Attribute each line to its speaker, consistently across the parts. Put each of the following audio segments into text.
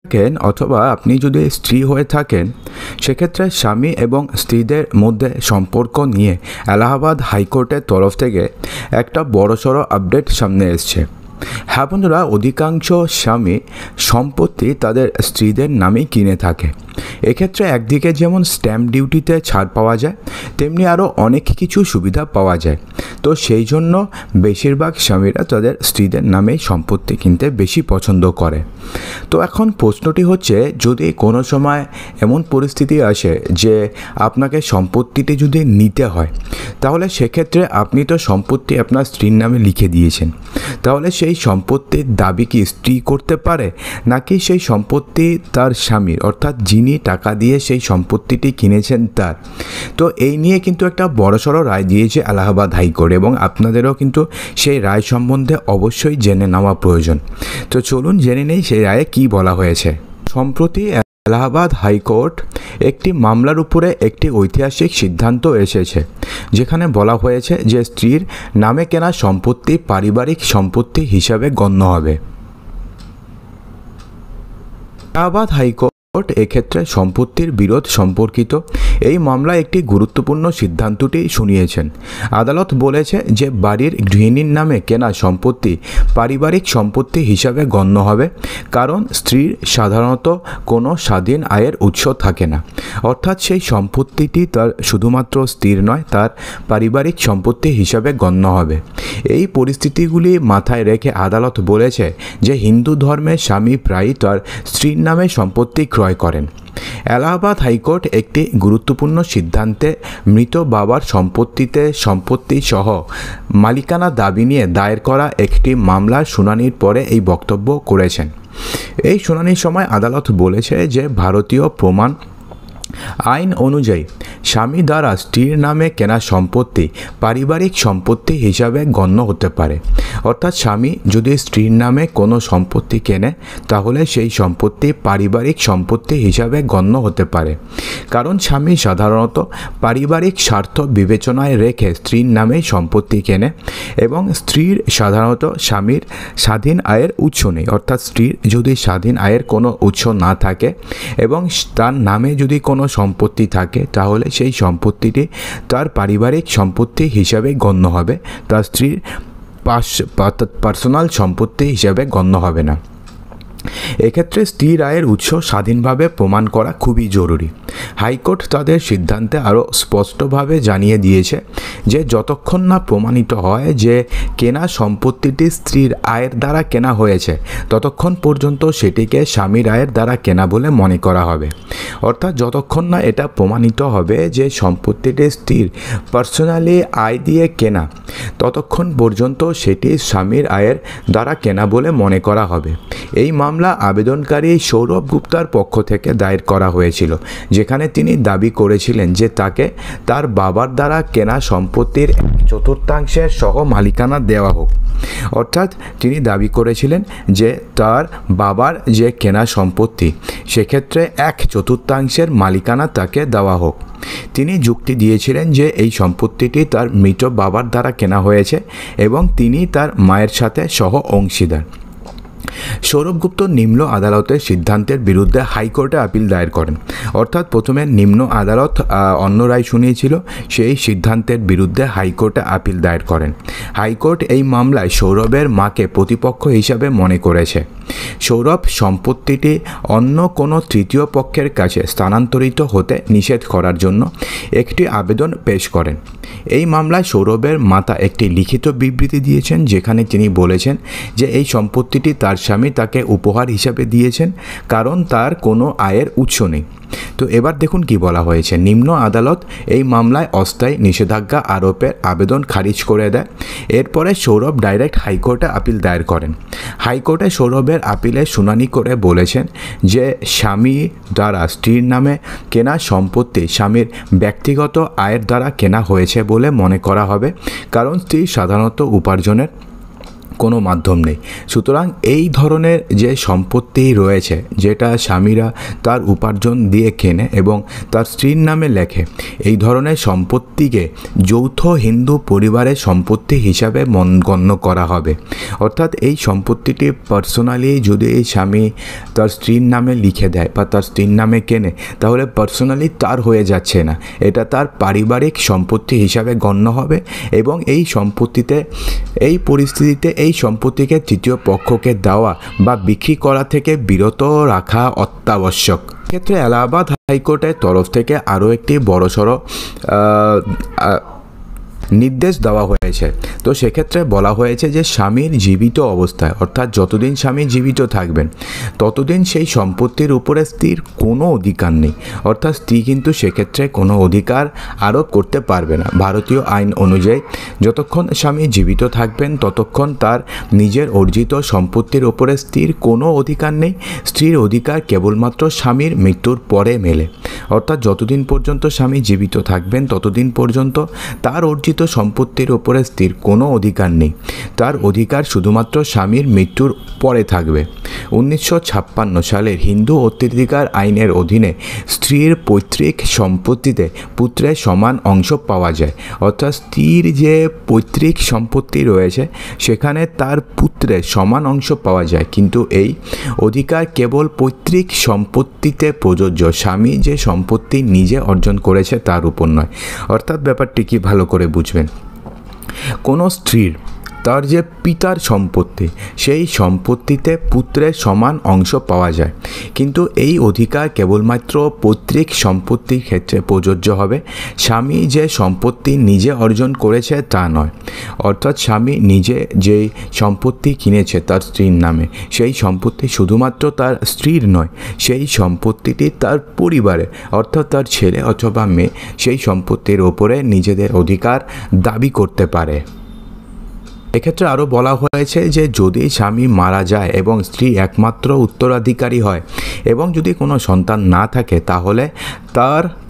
Speaker 1: থাকেন অথবা আপনি যদি স্ত্রী হয়ে থাকেন, সেক্ষেত্রে স্বামী এবং স্ত্রীদের মধ্যে সম্পর্ক নিয়ে এলাহাবাদ হাইকোর্টের তরফ থেকে একটা বড়সড় আপডেট সামনে এসছে। হ্যাঁ বন্ধুরা, অধিকাংশ স্বামী সম্পত্তি তাদের স্ত্রীদের নামেই কিনে থাকে। এক্ষেত্রে একদিকে যেমন স্ট্যাম্প ডিউটিতে ছাড় পাওয়া যায়, তেমনি আরও অনেক কিছু সুবিধা পাওয়া যায়। তো সেই জন্য বেশিরভাগ স্বামীরা তাদের স্ত্রীদের নামেই সম্পত্তি কিনতে বেশি পছন্দ করে। তো এখন প্রশ্নটি হচ্ছে, যদি কোনো সময় এমন পরিস্থিতি আসে যে আপনাকে সম্পত্তিটি যদি নিতে হয়, তাহলে সেক্ষেত্রে আপনি তো সম্পত্তি আপনার স্ত্রীর নামে লিখে দিয়েছেন, তাহলে সেই সম্পত্তির দাবি কি স্ত্রী করতে পারে, নাকি সেই সম্পত্তি তার স্বামীর, অর্থাৎ যিনি টাকা দিয়ে সেই সম্পত্তিটি কিনেছেন তার? তো এই নিয়ে কিন্তু একটা বড়সড় রায় দিয়েছে এলাহাবাদ হাইকোর্ট, এবং আপনাদেরও কিন্তু সেই রায় সম্বন্ধে অবশ্যই জেনে নেওয়া প্রয়োজন। তো চলুন জেনে নেই সেই রায়ে কী বলা হয়েছে। সম্প্রতি এলাহাবাদ হাইকোর্ট একটি মামলার উপরে একটি ঐতিহাসিক সিদ্ধান্ত এসেছে, যেখানে বলা হয়েছে যে স্ত্রীর নামে কেনা সম্পত্তি পারিবারিক সম্পত্তি হিসাবে গণ্য হবে। এলাহাবাদ হাইকোর্ট এক্ষেত্রে সম্পত্তির বিরোধ সম্পর্কিত এই মামলায় একটি গুরুত্বপূর্ণ সিদ্ধান্তটি শুনিয়েছেন। আদালত বলেছে যে বাড়ির গৃহিণীর নামে কেনা সম্পত্তি পারিবারিক সম্পত্তি হিসাবে গণ্য হবে, কারণ স্ত্রীর সাধারণত কোনো স্বাধীন আয়ের উৎস থাকে না, অর্থাৎ সেই সম্পত্তিটি তার শুধুমাত্র স্ত্রীর নয়, তার পারিবারিক সম্পত্তি হিসাবে গণ্য হবে। এই পরিস্থিতিগুলি মাথায় রেখে আদালত বলেছে যে হিন্দু ধর্মের স্বামী প্রায়ই তার স্ত্রীর নামে সম্পত্তি ক্রয় করেন। এলাহাবাদ হাইকোর্ট একটি গুরুত্বপূর্ণ সিদ্ধান্তে মৃত বাবার সম্পত্তি সহ মালিকানা দাবি নিয়ে দায়ের করা একটি মামলার শুনানির পরে এই বক্তব্য করেছেন। এই শুনানির সময় আদালত বলেছে যে ভারতীয় প্রমাণ আইন অনুযায়ী স্বামী দ্বারা স্ত্রীর নামে কেনা সম্পত্তি পারিবারিক সম্পত্তি হিসাবে গণ্য হতে পারে। অর্থাৎ স্বামী যদি স্ত্রীর নামে কোনো সম্পত্তি কেনে, তাহলে সেই সম্পত্তি পারিবারিক সম্পত্তি হিসাবে গণ্য হতে পারে, কারণ স্বামী সাধারণত পারিবারিক স্বার্থ বিবেচনায় রেখে স্ত্রীর নামেই সম্পত্তি কেনে, এবং স্ত্রীর সাধারণত স্বামীর স্বাধীন আয়ের উৎস নেই। অর্থাৎ স্ত্রীর যদি স্বাধীন আয়ের কোনো উৎস না থাকে এবং তার নামে যদি কোনো সম্পত্তি থাকে, তাহলে সেই সম্পত্তিটি তার পারিবারিক সম্পত্তি হিসাবে গণ্য হবে, তার স্ত্রীর পার্সোনাল সম্পত্তি হিসাবে গণ্য হবে না। এক্ষেত্রে স্ত্রীর আয়ের উৎস স্বাধীনভাবে প্রমাণ করা খুবই জরুরি। হাইকোর্ট তাদের সিদ্ধান্তে আরও স্পষ্টভাবে জানিয়ে দিয়েছে যে যতক্ষণ না প্রমাণিত হয় যে কেনা সম্পত্তিটি স্ত্রীর আয়ের দ্বারা কেনা হয়েছে, ততক্ষণ পর্যন্ত সেটিকে স্বামীর আয়ের দ্বারা কেনা বলে মনে করা হবে। অর্থাৎ যতক্ষণ না এটা প্রমাণিত হবে যে সম্পত্তিটি স্ত্রীর পার্সোনালি আয় দিয়ে কেনা, ততক্ষণ পর্যন্ত সেটি স্বামীর আয়ের দ্বারা কেনা বলে মনে করা হবে। এই মামলা আবেদনকারী সৌরভ গুপ্তার পক্ষ থেকে দায়ের করা হয়েছিল, যেখানে তিনি দাবি করেছিলেন যে তাকে তার বাবার দ্বারা কেনা সম্পত্তির 1/4 সহ মালিকানা দেওয়া হোক। অর্থাৎ তিনি দাবি করেছিলেন যে তার বাবার যে কেনা সম্পত্তি, সেক্ষেত্রে 1/4 মালিকানা তাকে দেওয়া হোক। তিনি যুক্তি দিয়েছিলেন যে এই সম্পত্তিটি তার মৃত বাবার দ্বারা কেনা হয়েছে এবং তিনি তার মায়ের সাথে সহ অংশীদার। সৌরভ গুপ্ত নিম্ন আদালতের সিদ্ধান্তের বিরুদ্ধে হাইকোর্টে আপিল দায়ের করেন। অর্থাৎ প্রথমে নিম্ন আদালত অন্য রায় শুনিয়েছিল, সেই সিদ্ধান্তের বিরুদ্ধে হাইকোর্টে আপিল দায়ের করেন। হাইকোর্ট এই মামলায় সৌরভের মাকে প্রতিপক্ষ হিসাবে মনে করেছে। সৌরভ সম্পত্তিটি অন্য কোনো তৃতীয় পক্ষের কাছে স্থানান্তরিত হতে নিষেধ করার জন্য একটি আবেদন পেশ করেন। এই মামলায় সৌরভের মাতা একটি লিখিত বিবৃতি দিয়েছেন, যেখানে তিনি বলেছেন যে এই সম্পত্তিটি তার স্বামী তাকে উপহার হিসাবে দিয়েছেন, কারণ তার কোনো আয়ের উৎস নেই। তো এবার দেখুন কি বলা হয়েছে। নিম্ন আদালত এই মামলায় অস্থায়ী নিষেধাজ্ঞা আরোপের আবেদন খারিজ করে দেয়। এরপরে সৌরভ ডাইরেক্ট হাইকোর্টে আপিল দায়ের করেন। হাইকোর্টে সৌরভের আপিলের শুনানি করে বলেছেন যে স্বামী দ্বারা স্ত্রীর নামে কেনা সম্পত্তি স্বামীর ব্যক্তিগত আয়ের দ্বারা কেনা হয়েছে বলে মনে করা হবে, কারণ স্ত্রী সাধারণত উপার্জনের কোনো মাধ্যম নেই। সুতরাং এই ধরনের যে সম্পত্তি রয়েছে, যেটা স্বামীরা তার উপার্জন দিয়ে কেনে এবং তার স্ত্রীর নামে লেখে, এই ধরনের সম্পত্তিকে যৌথ হিন্দু পরিবারের সম্পত্তি হিসাবে গণ্য করা হবে। অর্থাৎ এই সম্পত্তিটি পার্সোনালি যদি এই স্বামী তার স্ত্রীর নামে লিখে দেয় বা তার স্ত্রীর নামে কেনে, তাহলে পার্সোনালি তার হয়ে যাচ্ছে না, এটা তার পারিবারিক সম্পত্তি হিসাবে গণ্য হবে এবং এই সম্পত্তিতে, এই পরিস্থিতিতে এই সম্পত্তিকে তৃতীয় পক্ষকে দেওয়া বা বিক্রি করা থেকে বিরত রাখা অত্যাবশ্যক। ক্ষেত্রে এলাহাবাদ হাইকোর্টের তরফ থেকে আরও একটি বড়সড় নির্দেশ দেওয়া হয়েছে। তো সেক্ষেত্রে বলা হয়েছে যে স্বামীর জীবিত অবস্থায়, অর্থাৎ যতদিন স্বামী জীবিত থাকবেন ততদিন সেই সম্পত্তির উপরে স্ত্রীর কোনো অধিকার নেই। অর্থাৎ স্ত্রী কিন্তু সেক্ষেত্রে কোনো অধিকার আরোপ করতে পারবে না। ভারতীয় আইন অনুযায়ী যতক্ষণ স্বামী জীবিত থাকবেন ততক্ষণ তার নিজের অর্জিত সম্পত্তির উপরে স্ত্রীর কোনো অধিকার নেই। স্ত্রীর অধিকার কেবলমাত্র স্বামীর মৃত্যুর পরে মেলে। অর্থাৎ যতদিন পর্যন্ত স্বামী জীবিত থাকবেন ততদিন পর্যন্ত তার অর্জিত সম্পত্তির উপরে স্ত্রীর কোনো অধিকার নেই। তার অধিকার শুধুমাত্র স্বামীর মৃত্যুর পরে থাকবে। 1956 সালের হিন্দু উত্তরাধিকার আইনের অধীনে স্ত্রীর পৈতৃক সম্পত্তিতে পুত্রের সমান অংশ পাওয়া যায়। অর্থাৎ স্ত্রীর যে পৈতৃক সম্পত্তি রয়েছে সেখানে তার পুত্রের সমান অংশ পাওয়া যায়, কিন্তু এই অধিকার কেবল পৈতৃক সম্পত্তিতে প্রযোজ্য, স্বামী যে সম্পত্তি নিজে অর্জন করেছে তার উপর নয়। অর্থাৎ ব্যাপারটি কি ভালো করে বুঝবেন, কোনো স্ত্রীর তার যে পিতার সম্পত্তি সেই সম্পত্তিতে পুত্রের সমান অংশ পাওয়া যায়, কিন্তু এই অধিকার কেবলমাত্র পৈতৃক সম্পত্তির ক্ষেত্রে প্রযোজ্য হবে। স্বামী যে সম্পত্তি নিজে অর্জন করেছে তা নয়। অর্থাৎ স্বামী নিজে যে সম্পত্তি কিনেছে তার স্ত্রীর নামে, সেই সম্পত্তি শুধুমাত্র তার স্ত্রীর নয়, সেই সম্পত্তিটি তার পরিবারে, অর্থাৎ তার ছেলে অথবা মেয়ে সেই সম্পত্তির ওপরে নিজেদের অধিকার দাবি করতে পারে। এক্ষেত্রে আরও বলা হয়েছে যে যদি স্বামী মারা যায় এবং স্ত্রী একমাত্র উত্তরাধিকারী হয় এবং যদি কোনো সন্তান না থাকে তাহলে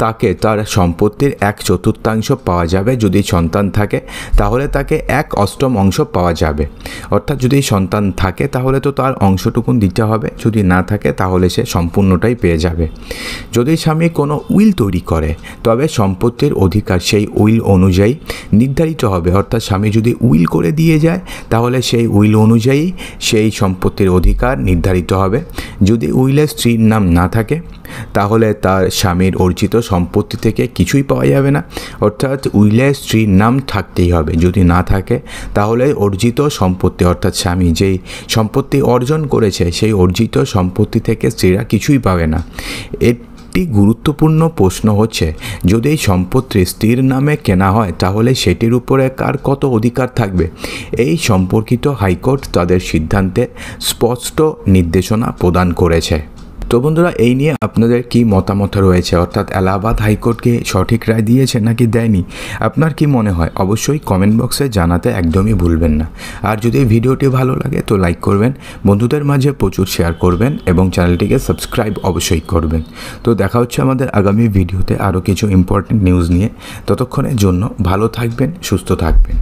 Speaker 1: তাকে তার সম্পত্তির 1/4 পাওয়া যাবে। যদি সন্তান থাকে তাহলে তাকে 1/8 অংশ পাওয়া যাবে। অর্থাৎ যদি সন্তান থাকে তাহলে তো তার অংশটুকুন দিতে হবে, যদি না থাকে তাহলে সে সম্পূর্ণটাই পেয়ে যাবে। যদি স্বামী কোনো উইল তৈরি করে তবে সম্পত্তির অধিকার সেই উইল অনুযায়ী নির্ধারিত হবে। অর্থাৎ স্বামী যদি উইল করে দিয়ে যায় তাহলে সেই উইল অনুযায়ী সেই সম্পত্তির অধিকার নির্ধারিত হবে। যদি উইলে স্ত্রীর নাম না থাকে তাহলে তার স্বামীর অর্জিত সম্পত্তি থেকে কিছুই পাওয়া যাবে না। অর্থাৎ উইলে স্ত্রীর নাম থাকতেই হবে, যদি না থাকে তাহলে অর্জিত সম্পত্তি, অর্থাৎ স্বামী যেই সম্পত্তি অর্জন করেছে সেই অর্জিত সম্পত্তি থেকে স্ত্রীরা কিছুই পাবে না। একটি গুরুত্বপূর্ণ প্রশ্ন হচ্ছে, যদি এই সম্পত্তি স্ত্রীর নামে কেনা হয় তাহলে সেটির উপরে কার কত অধিকার থাকবে? এই সম্পর্কিত হাইকোর্ট তাদের সিদ্ধান্তে স্পষ্ট নির্দেশনা প্রদান করেছে। তো বন্ধুরা, এই নিয়ে আপনাদের কি মতামত রয়েছে? অর্থাৎ এলাহাবাদ হাইকোর্টকে সঠিক রায় দিয়েছে নাকি দেয়নি? আপনার কি মনে হয়? অবশ্যই কমেন্ট বক্সে জানাতে একদমই ভুলবেন না। আর যদি ভিডিওটি ভালো লাগে তো লাইক করবেন, বন্ধুদের মাঝে প্রচুর শেয়ার করবেন এবং চ্যানেলটিকে সাবস্ক্রাইব অবশ্যই করবেন। তো দেখা হচ্ছে আমাদের আগামী ভিডিওতে আরও কিছু ইম্পর্টেন্ট নিউজ নিয়ে। ততক্ষণের জন্য ভালো থাকবেন, সুস্থ থাকবেন।